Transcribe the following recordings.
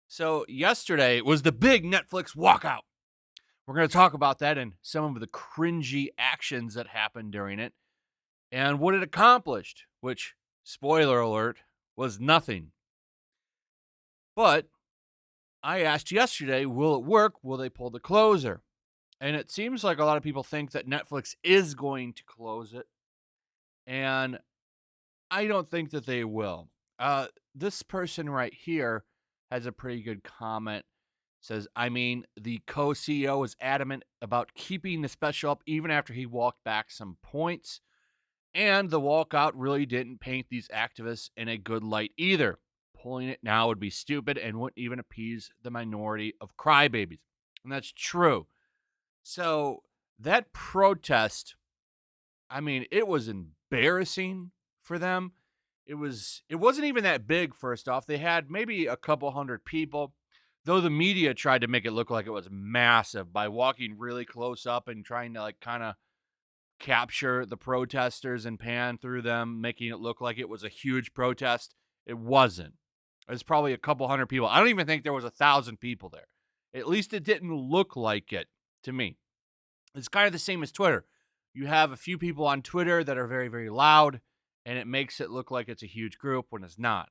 So yesterday was the big Netflix walkout. We're going to talk about that and some of the cringy actions that happened during it and what it accomplished, which, spoiler alert, was nothing. But I asked yesterday, will it work? Will they pull the closer? And it seems like a lot of people think that Netflix is going to close it. And I don't think that they will. This person right here has a pretty good comment. Says, I mean, the co-CEO was adamant about keeping the special up even after he walked back some points. And the walkout really didn't paint these activists in a good light either. Pulling it now would be stupid and wouldn't even appease the minority of crybabies. And that's true. So that protest, I mean, it was embarrassing for them. It wasn't even that big, first off. They had maybe a couple hundred people, though the media tried to make it look like it was massive by walking really close up and trying to kind of capture the protesters and pan through them, making it look like it was a huge protest. It wasn't. It was probably a couple hundred people. I don't even think there was 1,000 people there. At least it didn't look like it to me. It's kind of the same as Twitter. You have a few people on Twitter that are very, very loud, and it makes it look like it's a huge group when it's not.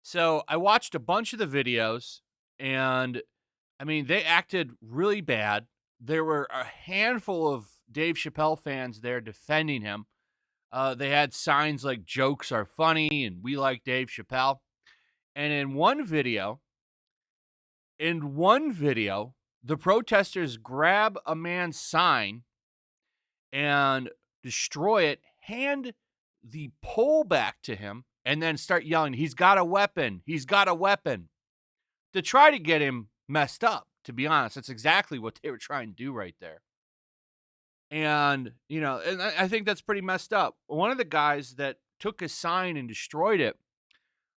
So I watched a bunch of the videos, and I mean, they acted really bad. There were a handful of Dave Chappelle fans there defending him. They had signs like "jokes are funny" and "we like Dave Chappelle." And in one video, the protesters grab a man's sign and destroy it, hand the pole back to him, and then start yelling, "He's got a weapon! He's got a weapon!" to try to get him messed up, to be honest. That's exactly what they were trying to do right there. And, and I think that's pretty messed up. One of the guys that took his sign and destroyed it,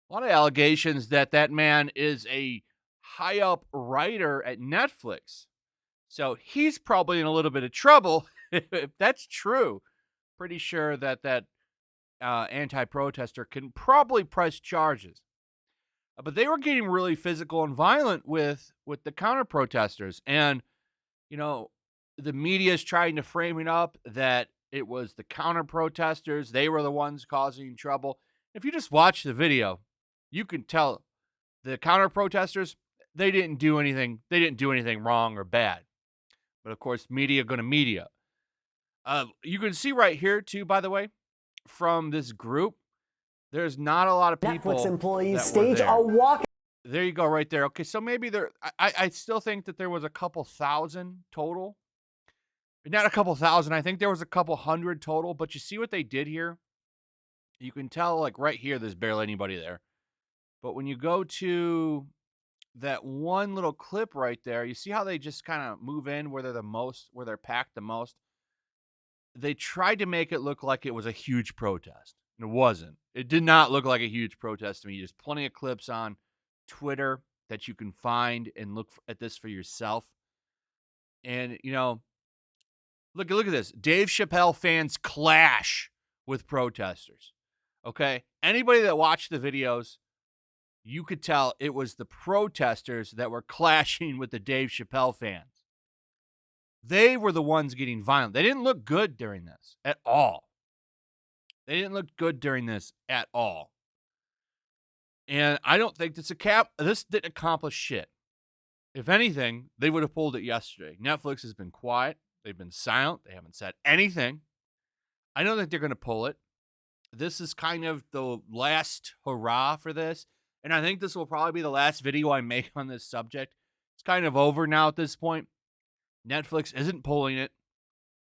a lot of allegations that that man is a high-up writer at Netflix. So he's probably in a little bit of trouble, if that's true. Pretty sure that anti-protester can probably press charges. But they were getting really physical and violent with the counter-protesters. And, the media is trying to frame it up that it was the counter-protesters. They were the ones causing trouble. If you just watch the video, you can tell the counter-protesters, they didn't do anything. They didn't do anything wrong or bad. But, of course, media going to media. You can see right here, too, by the way, from this group, there's not a lot of people. Netflix employees stage a walk. There you go, right there. Okay, so maybe I still think that there was a couple thousand total. Not a couple thousand. I think there was a couple hundred total. But you see what they did here? You can tell, right here, there's barely anybody there. But when you go to that one little clip right there, you see how they just kind of move in where they're packed the most? They tried to make it look like it was a huge protest. It wasn't. It did not look like a huge protest to me. There's plenty of clips on Twitter that you can find and look at this for yourself. And, look at this. Dave Chappelle fans clash with protesters. Okay? Anybody that watched the videos, you could tell it was the protesters that were clashing with the Dave Chappelle fans. They were the ones getting violent. They didn't look good during this at all. And I don't think this didn't accomplish shit. If anything, they would have pulled it yesterday. Netflix has been quiet. They've been silent. They haven't said anything. I don't think they're going to pull it. This is kind of the last hurrah for this. And I think this will probably be the last video I make on this subject. It's kind of over now at this point. Netflix isn't pulling it.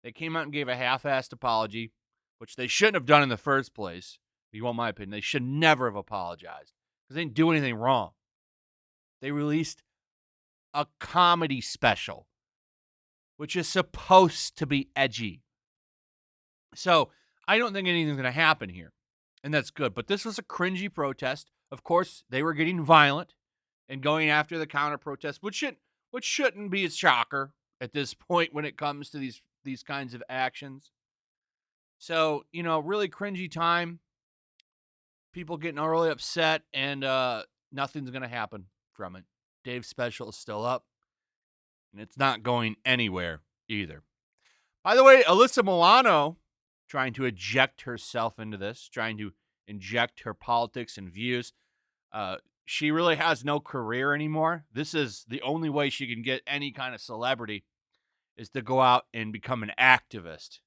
They came out and gave a half-assed apology, which they shouldn't have done in the first place. If you want my opinion, they should never have apologized because they didn't do anything wrong. They released a comedy special, which is supposed to be edgy. So I don't think anything's going to happen here, and that's good. But this was a cringy protest. Of course, they were getting violent and going after the counter-protest, which shouldn't be a shocker at this point when it comes to these kinds of actions. So, really cringy time. People getting really upset, and nothing's going to happen from it. Dave's special is still up, and it's not going anywhere either. By the way, Alyssa Milano trying to eject herself into this, trying to inject her politics and views. She really has no career anymore. This is the only way she can get any kind of celebrity is to go out and become an activist.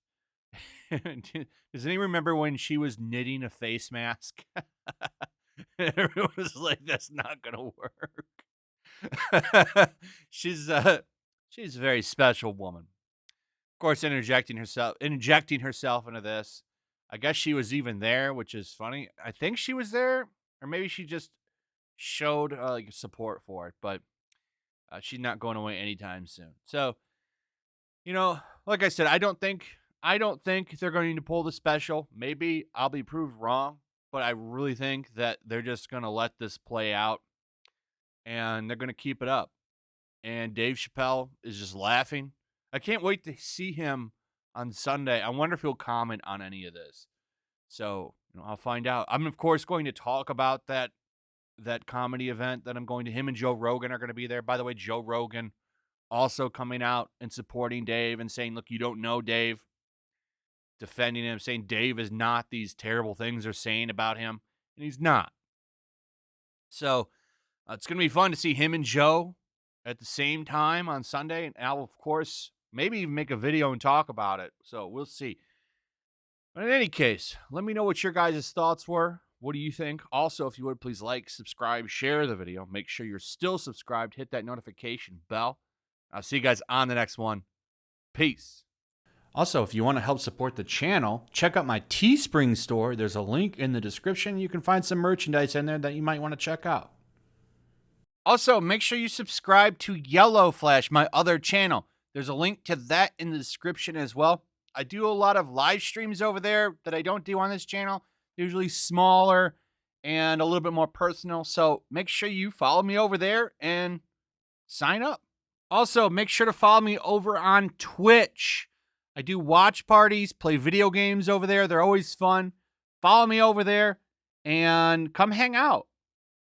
Does anyone remember when she was knitting a face mask? Everyone was like, "That's not gonna work." she's a very special woman. Of course, injecting herself into this. I guess she was even there, which is funny. I think she was there, or maybe she just showed like support for it. But she's not going away anytime soon. So, like I said, I don't think they're going to pull the special. Maybe I'll be proved wrong, but I really think that they're just going to let this play out, and they're going to keep it up. And Dave Chappelle is just laughing. I can't wait to see him on Sunday. I wonder if he'll comment on any of this. So, I'll find out. I'm of course going to talk about that comedy event that I'm going to. Him and Joe Rogan are going to be there. By the way, Joe Rogan also coming out and supporting Dave and saying, "Look, you don't know Dave." Defending him, saying Dave is not these terrible things they're saying about him, and he's not. So, it's going to be fun to see him and Joe at the same time on Sunday, and I'll, of course, maybe even make a video and talk about it. So we'll see. But in any case, let me know what your guys' thoughts were. What do you think? Also, if you would, please like, subscribe, share the video. Make sure you're still subscribed. Hit that notification bell. I'll see you guys on the next one. Peace. Also, if you want to help support the channel, check out my Teespring store. There's a link in the description. You can find some merchandise in there that you might want to check out. Also, make sure you subscribe to YellowFlash, my other channel. There's a link to that in the description as well. I do a lot of live streams over there that I don't do on this channel. Usually smaller and a little bit more personal. So make sure you follow me over there and sign up. Also, make sure to follow me over on Twitch. I do watch parties, play video games over there. They're always fun. Follow me over there and come hang out.